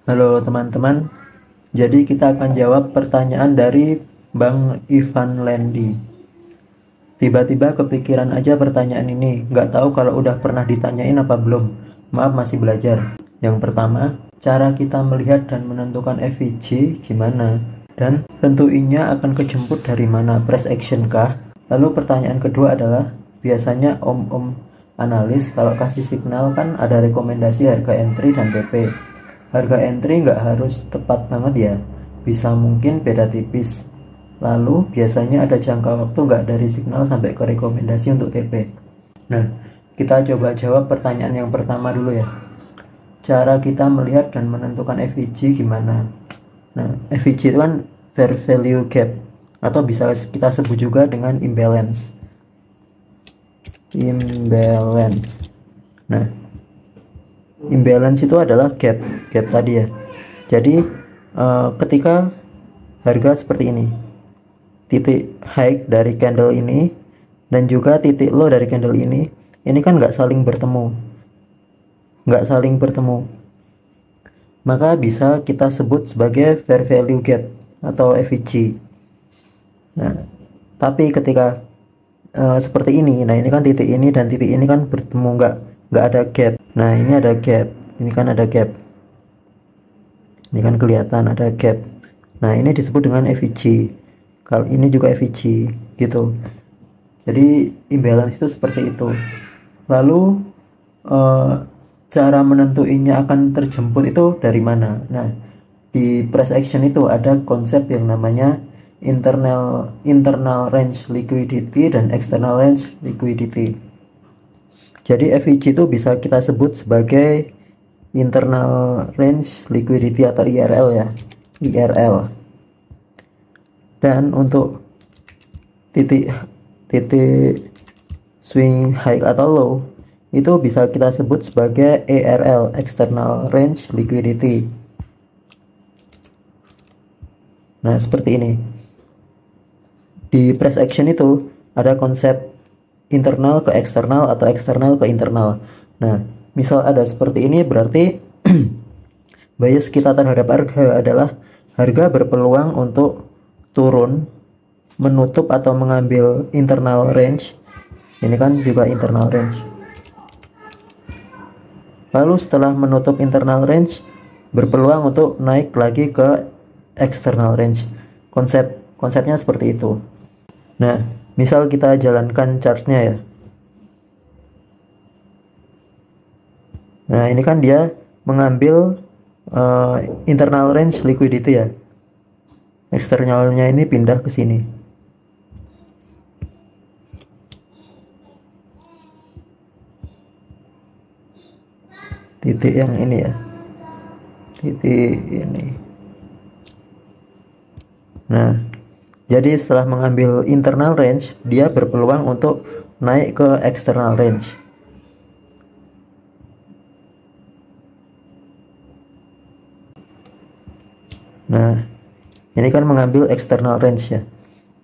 Halo teman-teman, jadi kita akan jawab pertanyaan dari Bang Ivan Lendi. Tiba-tiba kepikiran aja pertanyaan ini, nggak tahu kalau udah pernah ditanyain apa belum. Maaf masih belajar. Yang pertama, cara kita melihat dan menentukan FVG gimana? Dan tentuinya akan kejemput dari mana? Press action kah? Lalu pertanyaan kedua adalah, biasanya om-om analis kalau kasih signal kan ada rekomendasi harga entry dan TP. Harga entry nggak harus tepat banget ya, bisa mungkin beda tipis. Lalu biasanya ada jangka waktu nggak dari signal sampai ke rekomendasi untuk TP. Nah, kita coba jawab pertanyaan yang pertama dulu ya. Cara kita melihat dan menentukan FVG gimana? Nah, FVG itu kan fair value gap, atau bisa kita sebut juga dengan imbalance. Nah, imbalance itu adalah gap tadi ya. Jadi ketika harga seperti ini, titik high dari candle ini dan juga titik low dari candle ini kan nggak saling bertemu, maka bisa kita sebut sebagai fair value gap atau FVG. Nah, tapi ketika seperti ini, nah ini kan titik ini dan titik ini kan bertemu, nggak ada gap. Nah ini ada gap, ini kan ada gap, ini kan kelihatan ada gap. Nah ini disebut dengan FVG. Kalau ini juga FVG gitu. Jadi imbalance itu seperti itu. Lalu cara menentuinya akan terjemput itu dari mana? Nah, di price action itu ada konsep yang namanya internal range liquidity dan external range liquidity. Jadi FVG itu bisa kita sebut sebagai internal range liquidity atau IRL ya, IRL. Dan untuk titik swing high atau low itu bisa kita sebut sebagai ERL, external range liquidity. Nah, seperti ini. Di price action itu ada konsep internal ke eksternal atau eksternal ke internal. Nah, misal ada seperti ini berarti bias kita terhadap harga adalah harga berpeluang untuk turun, menutup atau mengambil internal range. Ini kan juga internal range. Lalu setelah menutup internal range, berpeluang untuk naik lagi ke external range. Konsepnya seperti itu. Nah, misal kita jalankan chartnya ya. Nah, ini kan dia mengambil internal range liquidity ya. Eksternalnya ini pindah ke sini. Titik yang ini ya. Titik ini. Nah, jadi setelah mengambil internal range, dia berpeluang untuk naik ke external range. Nah, ini kan mengambil external range ya.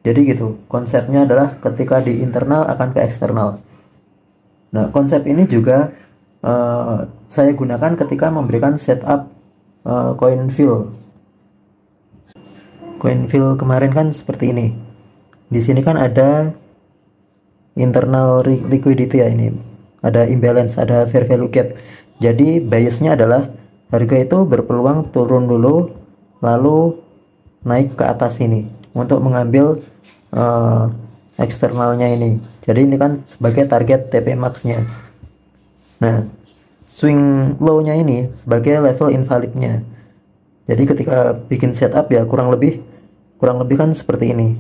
Jadi gitu, konsepnya adalah ketika di internal akan ke eksternal. Nah, konsep ini juga saya gunakan ketika memberikan setup coin fill. Coin fill kemarin kan seperti ini. Di sini kan ada internal liquidity ya, ini ada imbalance, ada fair value gap. Jadi biasnya adalah harga itu berpeluang turun dulu lalu naik ke atas ini untuk mengambil eksternalnya ini. Jadi ini kan sebagai target TP max-nya. Nah, swing low-nya ini sebagai level invalidnya. Jadi ketika bikin setup ya kurang lebih kan seperti ini.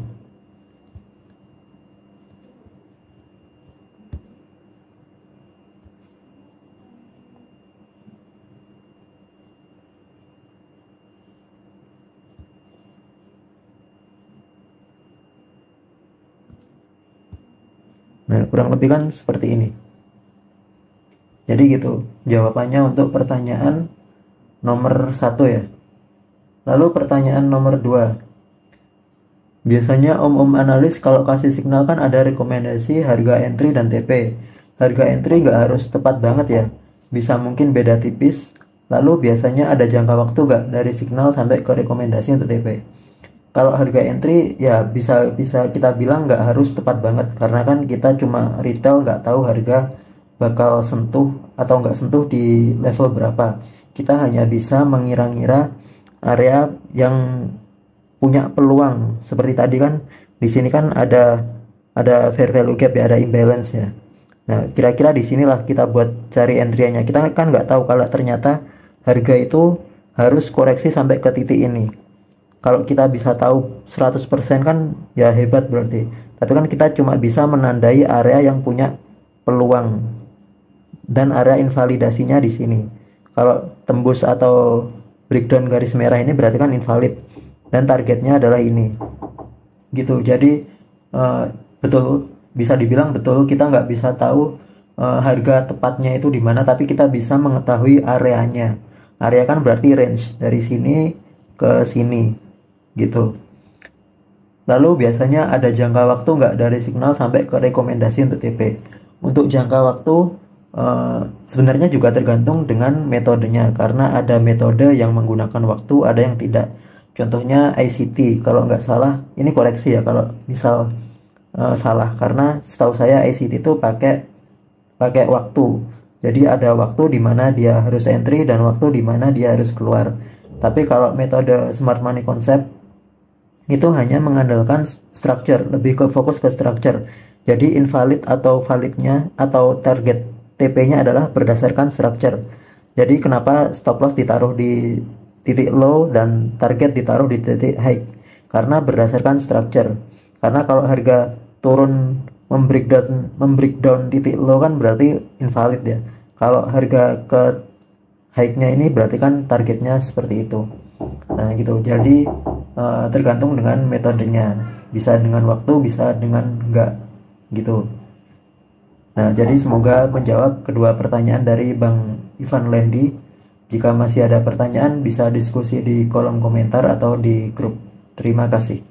Nah, kurang lebih kan seperti ini. Jadi gitu jawabannya untuk pertanyaan nomor 1 ya. Lalu pertanyaan nomor 2. Biasanya om-om analis kalau kasih signal kan ada rekomendasi harga entry dan TP. Harga entry nggak harus tepat banget ya. Bisa mungkin beda tipis. Lalu biasanya ada jangka waktu nggak dari signal sampai ke rekomendasi untuk TP? Kalau harga entry ya bisa bisa kita bilang nggak harus tepat banget, karena kan kita cuma retail, nggak tahu harga bakal sentuh atau nggak sentuh di level berapa. Kita hanya bisa mengira-ngira area yang punya peluang. Seperti tadi kan di sini kan ada fair value gap ya, ada imbalance ya. Nah, kira-kira di sinilah kita buat cari entry-nya. Kita kan nggak tahu kalau ternyata harga itu harus koreksi sampai ke titik ini. Kalau kita bisa tahu 100% kan ya hebat berarti. Tapi kan kita cuma bisa menandai area yang punya peluang dan area invalidasinya di sini. Kalau tembus atau breakdown garis merah ini berarti kan invalid dan targetnya adalah ini. Gitu. Jadi betul, bisa dibilang betul kita nggak bisa tahu harga tepatnya itu di mana, tapi kita bisa mengetahui areanya. Area kan berarti range dari sini ke sini gitu. Lalu biasanya ada jangka waktu nggak dari signal sampai ke rekomendasi untuk TP? Untuk jangka waktu sebenarnya juga tergantung dengan metodenya, karena ada metode yang menggunakan waktu, ada yang tidak. Contohnya ICT, kalau nggak salah, ini koreksi ya kalau misal salah, karena setahu saya ICT itu pakai waktu. Jadi ada waktu di mana dia harus entry dan waktu di mana dia harus keluar. Tapi kalau metode Smart Money Concept itu hanya mengandalkan structure, lebih ke fokus ke structure. Jadi invalid atau validnya atau target TP-nya adalah berdasarkan structure. Jadi kenapa stop loss ditaruh di titik low dan target ditaruh di titik high? Karena berdasarkan structure. Karena kalau harga turun membreakdown titik low kan berarti invalid ya. Kalau harga ke high-nya ini berarti kan targetnya seperti itu. Nah gitu. Jadi tergantung dengan metodenya. Bisa dengan waktu, bisa dengan enggak gitu. Nah, jadi semoga menjawab kedua pertanyaan dari Bang Ivan Lendi. Jika masih ada pertanyaan, bisa diskusi di kolom komentar atau di grup. Terima kasih.